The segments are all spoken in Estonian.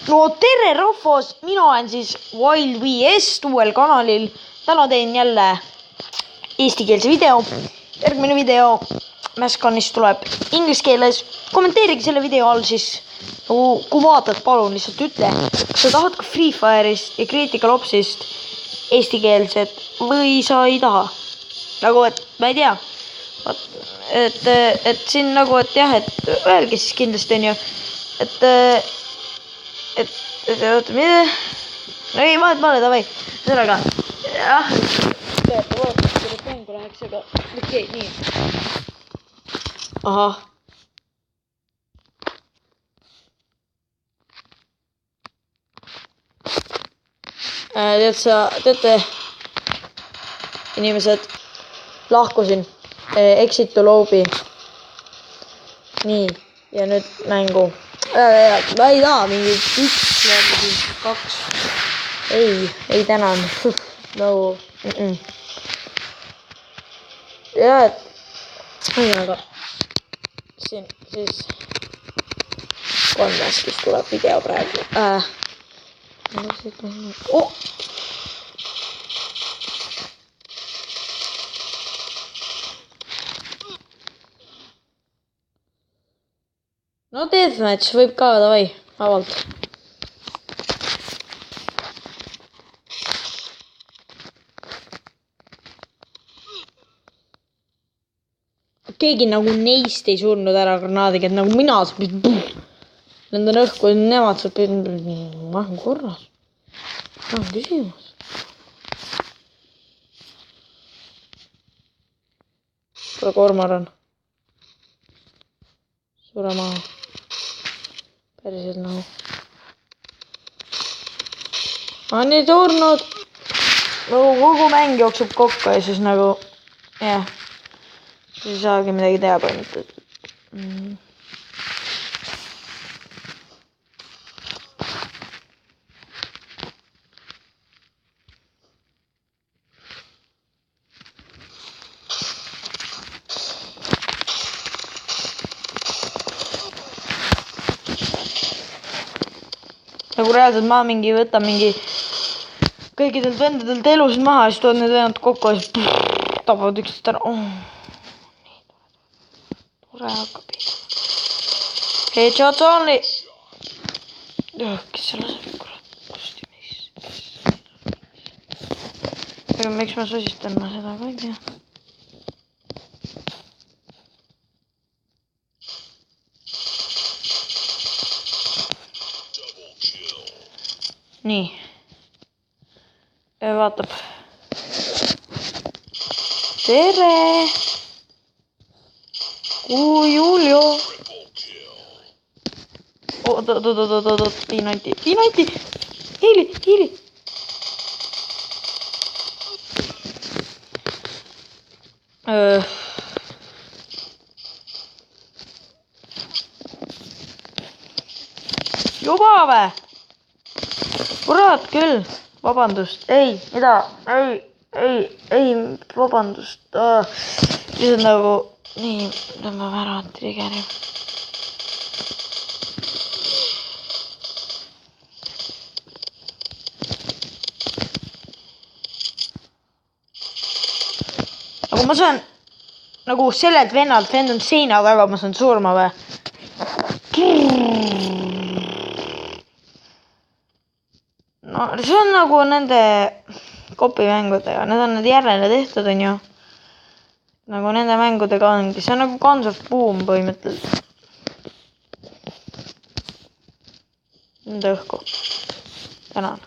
No tere rahvas, mina olen siis Wild VS uuel kanalil. Täna teen jälle eestikeelse video. Järgmine video Mäskanist tuleb inglise keeles. Kommenteerige selle video all siis. Kui vaatad, palun lihtsalt ütle, kas sa tahad ka Free Fire'ist ja Critical Opsist eestikeelset või sa ei taha. Nagu, et ma ei tea. Et siin nagu, et jah, et öelge siis kindlasti on ju. Oota, mida? No ei, vahet pole, davai. Sellega, jah, vaata, kuidas mängu läheks, aga okei, nii. Ahah. Teate, inimesed, lahkusin exit to lobby. Nii, ja nüüd mängu. Ma ei taha mingi 2. Ei tänan. No. Ja, aga siin siis Konveskis tuleb video praegu. Oh! No deathmatch võib ka, davai, vabalt. Keegi nagu neist ei surnud ära granaadiga, et nagu mina lendan õhku ja nemad ma olen korras. See on küsimus. Kuule kormoran. Suure maha. Päriselt nagu. On nii surnud. Nagu kogu mäng jookseb kokku ja siis nagu, jah. Siis ei saagi midagi teha põhimõtteliselt. Nagu reaalselt ma võtan mingi kõikidelt vendadelt elusid maha ja siis tood need vennad kokku ja siis tapavad üksteist ära. Nii tore hakkab pida. Headshots only. Kes see laseb kurat kostümis? Aga miks ma sosistan, ma seda ka ei tea. Nii. Vaatab. Tere! Julio! Oot, Piinanti! Hiili! Juba vä? Kurat küll, vabandust, mida, vabandust, lihtsalt nagu, nii, tõmbame ära triggeri. Aga ma saan, nagu sellelt vennalt, vend on seina taga, ma saan surma või? No see on nagu nende kopimängudega, need on need järele tehtud, on ju. Nagu nende mängudega ongi, see on nagu Guns of Boom põhimõtteliselt. Nende õhku. Tänan.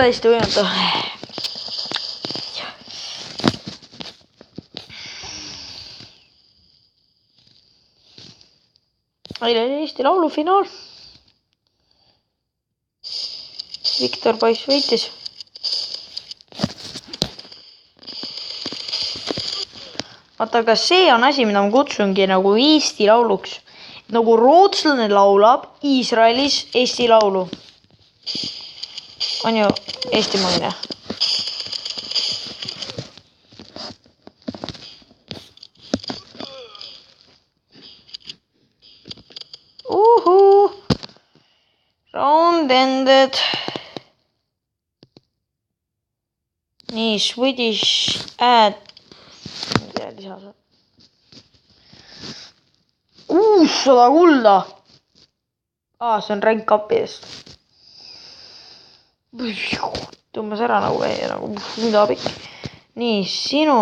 Täiesti võimatu. Eile oli Eesti Laulu finaal. Viktor poiss võitis. Vaata, aga see on asi, mida ma kutsungi nagu Eesti lauluks. Nagu rootslane laulab Iisraelis Eesti laulu. On ju eestimaine. Round ended. Nii, Swedish ad. Mida lisada? 600 kulda. See on rank up'ist. Tõmbas ära nagu mida pikk. Nii, sinu.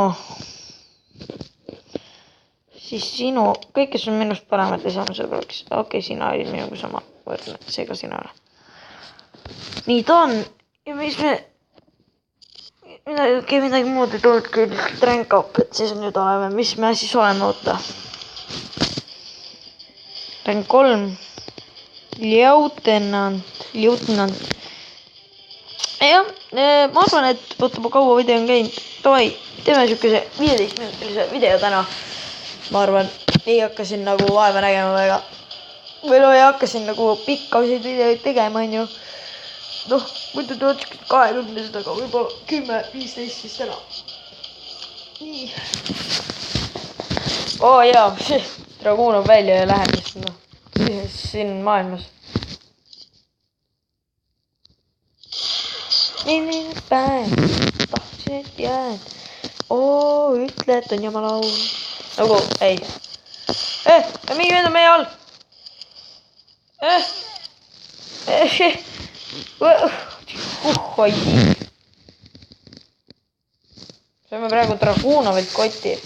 Siis sinu. Kõik, kes on minust paremad ei saanud sõbraks. Okei, sina olid minuga sama võrdne. Seega sina ole. Nii ta on. Ja mis me... midagi muud ei tulnudki lihtsalt rank up, et siis nüüd oleme. Mis me siis oleme, oota. Rank 3. Lieutenant. Jah, ma arvan, et võtta kaua video on käinud. Davai, teeme siukese 15-minutilise video täna. Ma arvan, ei hakka siin nagu vaeva nägema väga. Või ei hakka siin nagu pikkasid videoid tegema, on ju. Noh, muidu tuleb 20, aga võib-olla 10-15 siis täna. Nii. Jaa, dragoon on välja ja läheb siin maailmas. Milline päev, tahtsin, et jääd. Ütle, et on jama laul. Nagu, ei. Mingi vend on meie all. Saime praegu Dragunovilt kotti.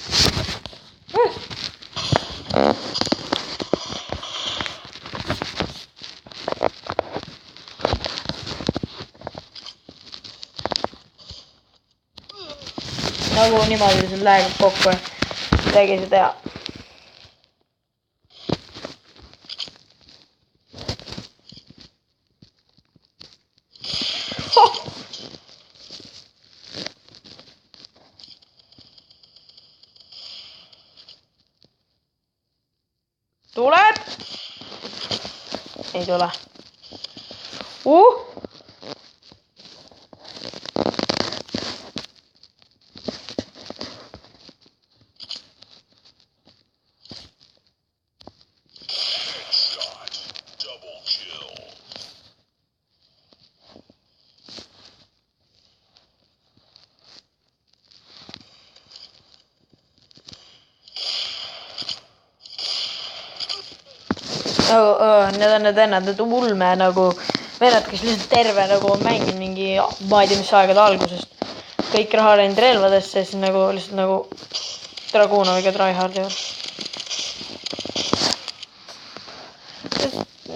Nagu niimoodi see läheb kokku ja midagi ei saa teha. Tuleb! Ei tule. Need on need vennad, need ulme nagu vennad, kes lihtsalt terve nagu on mänginud mingi, ma ei tea, mis aegade algusest. Kõik raha läinud relvadesse, siis nagu lihtsalt nagu Dragunoviga tryhardivad.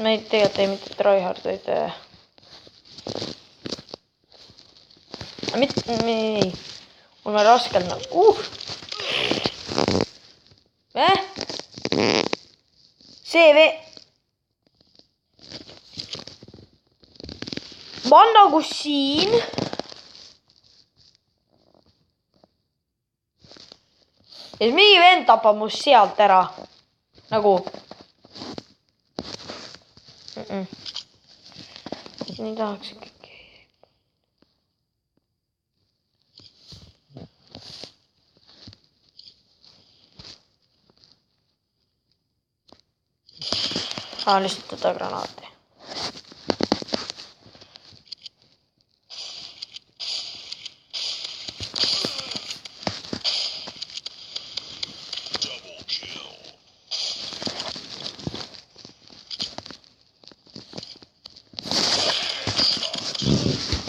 Me tegelikult ei mitte tryhard, vaid... Ei. Mul on raskelt nagu... CV... Ma on nagu siin. Ja siis mingi vend tapab must sealt ära. Nagu. Nii tahaks ikkagi. Lihtsalt võtta granaati.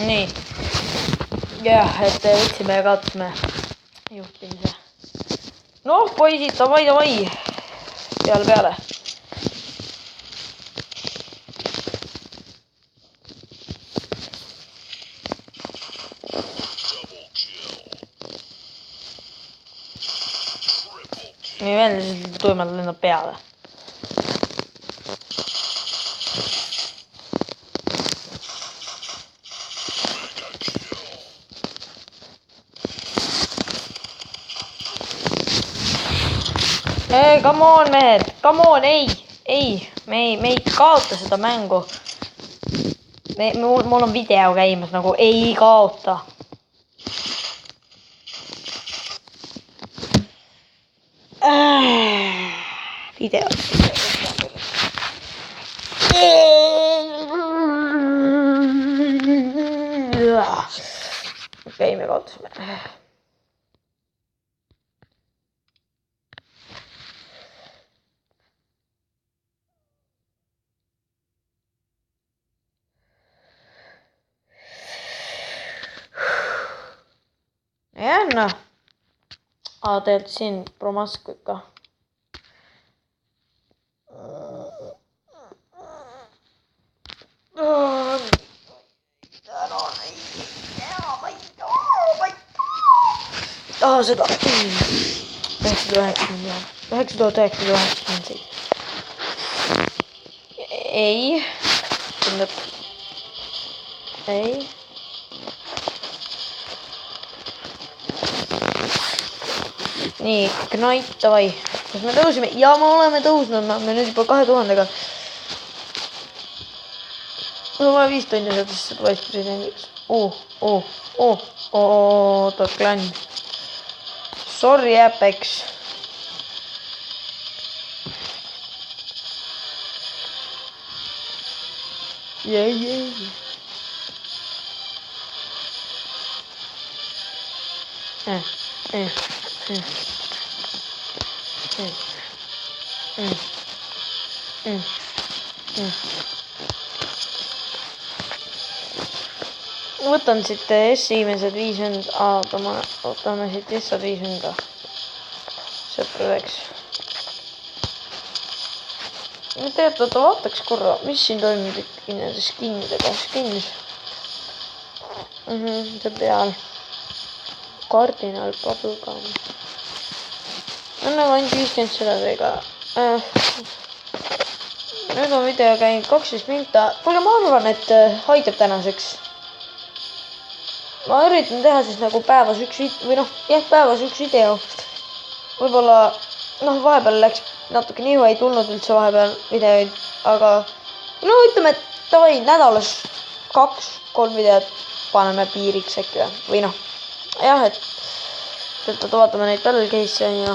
Nii. Jah, et võtsime ja kaotasime juhtimise. Noh, poisid, davai. Peale. Nii veel lihtsalt tuimalt lennab peale. Come on mehed, come on, ei, me ei kaota seda mängu. Mul on video käimas nagu ei kaota. Video. Okei, me kaotasime. Jah, noh. Teed siin promasku ikka. Seda 9987. Ei. Tähendab. Ei. Nii, Knight, davai. Kas me tõusime? Ja me oleme tõusnud, me nüüd juba 2000-ga. Mul vaja 5 tundi sellest Vice Presidendiks. Oota, klann. Sorry, Apex. Yeah. Võtan siit S-imesed 50. Võtame siit S-ad 50. Sõpradeks. Nüüd tegelikult vaataks korra, mis siin toimub ikkagi nende skinnidega. Skins. See peal. Kardinal, bubblegum. On nagu ainult 50 sõdadega. Nüüd on video käinud 12 minuta. Kuule, ma arvan, et haidab tänaseks. Ma üritan teha siis nagu päevas üks video. Võib-olla, vahepeal läks natuke nihu, ei tulnud üldse vahepeal videoid, aga ütleme, et davai, nädalas 2-3 videot paneme piiriks äkki või jah, et vaatame neid battle case'e ja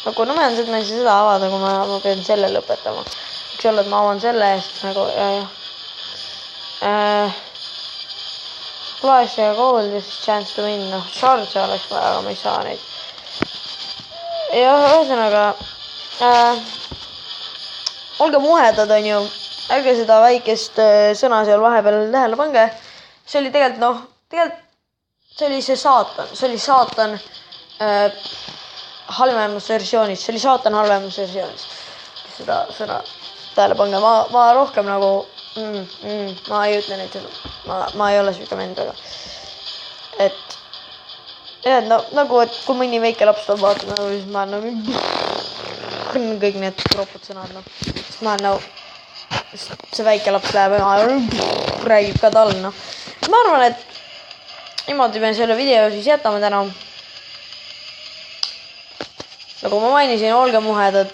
nagu ma jään seda avada, kui ma pean selle lõpetama. Võiks olla, et ma avan selle eest nagu Flash ja Gold ja siis chance to win, Charge oleks vaja, aga ma ei saa neid. Ja ühesõnaga, olge muhedad, on ju, ärge seda väikest sõna seal vahepeal tähele pange. See oli tegelikult, see oli saatan halvemas versioonis, seda sõna tähele pange, ma rohkem nagu, ma ei ütle neid sõnu, ma ei ole siuke vend väga, et nagu, et kui mõni väike laps tuleb vaatama, siis ma olen kõik need ropud sõnad, siis ma olen see väike laps läheb ja räägib ka tal, ma arvan, et niimoodi me selle video siis jätame täna. Nagu ma mainisin, olge muhedad,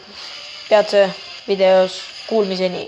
peatse videos kuulmiseni.